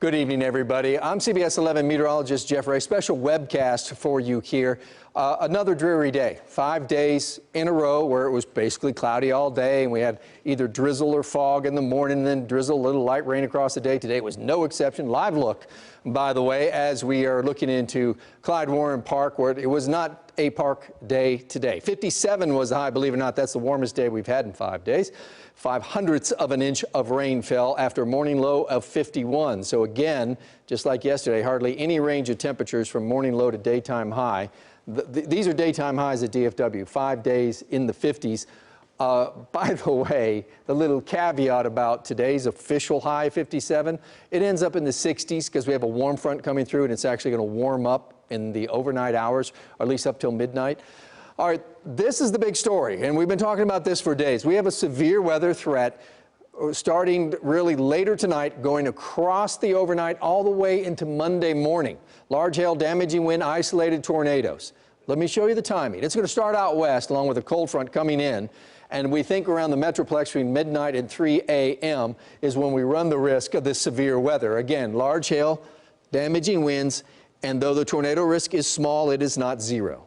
Good evening, everybody. I'm CBS 11 meteorologist Jeff Ray. Special webcast for you here. Another dreary day. 5 days in a row where it was basically cloudy all day, and we had either drizzle or fog in the morning, and then drizzle, a little light rain across the day. Today was no exception. Live look, by the way, as we are looking into Clyde Warren Park, where it was not a park day today. 57 was the high, believe it or not. That's the warmest day we've had in 5 days. 0.05 of an inch of rain fell after a morning low of 51. So again, just like yesterday, hardly any range of temperatures from morning low to daytime high. These are daytime highs at DFW, 5 days in the 50s. By the way, the little caveat about today's official high, 57, it ends up in the 60s because we have a warm front coming through, and it's actually going to warm up in the overnight hours, or at least up till midnight. All right, this is the big story, and we've been talking about this for days. We have a severe weather threat starting really later tonight, going across the overnight all the way into Monday morning. Large hail, damaging wind, isolated tornadoes. Let me show you the timing. It's going to start out west along with a cold front coming in, and we think around the Metroplex between midnight and 3 a.m. is when we run the risk of this severe weather. Again, large hail, damaging winds, and though the tornado risk is small, it is not zero.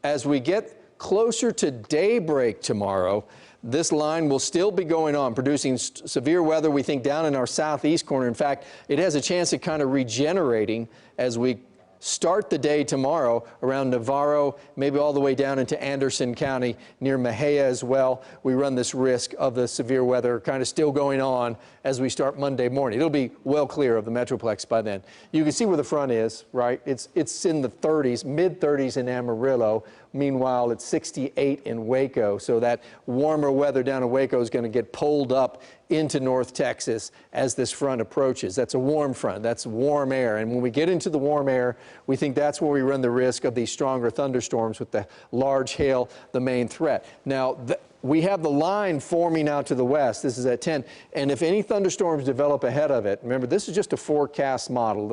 As we get closer to daybreak tomorrow, this line will still be going on, producing severe weather, we think, down in our southeast corner. In fact, it has a chance of kind of regenerating as we start the day tomorrow around Navarro, maybe all the way down into Anderson County near Mejia as well. We run this risk of the severe weather kind of still going on as we start Monday morning. It'll be well clear of the Metroplex by then. You can see where the front is, right? It's in the 30s, mid-30s in Amarillo. Meanwhile, it's 68 in Waco. So that warmer weather down in Waco is going to get pulled up into North Texas as this front approaches. That's a warm front. That's warm air. And when we get into the warm air, we think that's where we run the risk of these stronger thunderstorms with the large hail, the main threat. Now, we have the line forming out to the west. This is at 10. And if any thunderstorms develop ahead of it, remember, this is just a forecast model.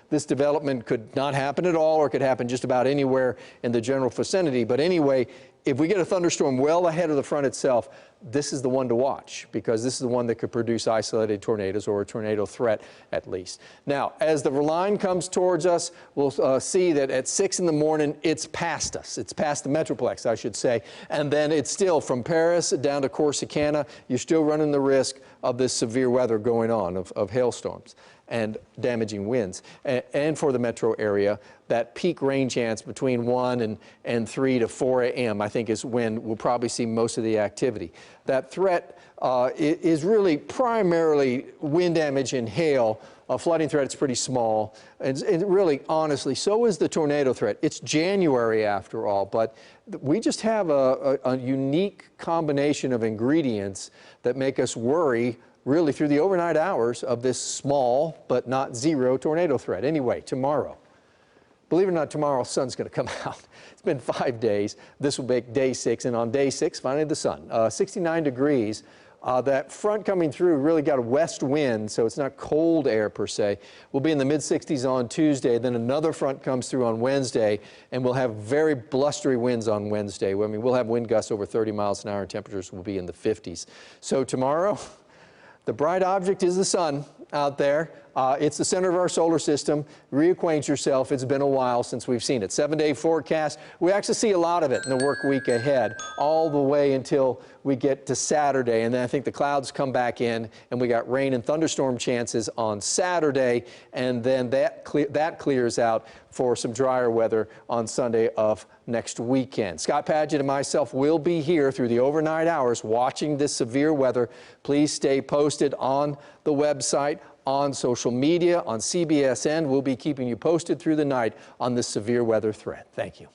This development could not happen at all, or could happen just about anywhere in the general vicinity. But anyway, if we get a thunderstorm well ahead of the front itself, this is the one to watch, because this is the one that could produce isolated tornadoes, or a tornado threat at least. Now, as the line comes towards us, we'll see that at 6 in the morning, it's past us. It's past the Metroplex, I should say. And then it's still from Paris down to Corsicana. You're still running the risk of this severe weather going on, of hailstorms and damaging winds. And for the metro area, that peak rain chance between 1 and 3 to 4 a.m. I think is when we'll probably see most of the activity. That threat is really primarily wind damage and hail. Flooding threat is pretty small. And really, honestly, so is the tornado threat. It's January after all, but we just have a unique combination of ingredients that make us worry really through the overnight hours of this small but not zero tornado threat. Anyway, tomorrow, believe it or not, tomorrow the sun's going to come out. It's been 5 days. This will make day 6, and on day 6, finally the sun. 69 degrees. That front coming through really got a west wind, so it's not cold air per se. We'll be in the mid-60s on Tuesday. Then another front comes through on Wednesday, and we'll have very blustery winds on Wednesday. I mean, we'll have wind gusts over 30 miles an hour, and temperatures will be in the 50s. So tomorrow, the bright object is the sun out there. It's the center of our solar system. Reacquaint yourself. It's been a while since we've seen it. 7-day forecast. We actually see a lot of it in the work week ahead, all the way until we get to Saturday. And then I think the clouds come back in, and we got rain and thunderstorm chances on Saturday. And then that clears out for some drier weather on Sunday of next weekend. Scott Padgett and myself will be here through the overnight hours watching this severe weather. Please stay posted on the website, on social media, on CBSN. We'll be keeping you posted through the night on this severe weather threat. Thank you.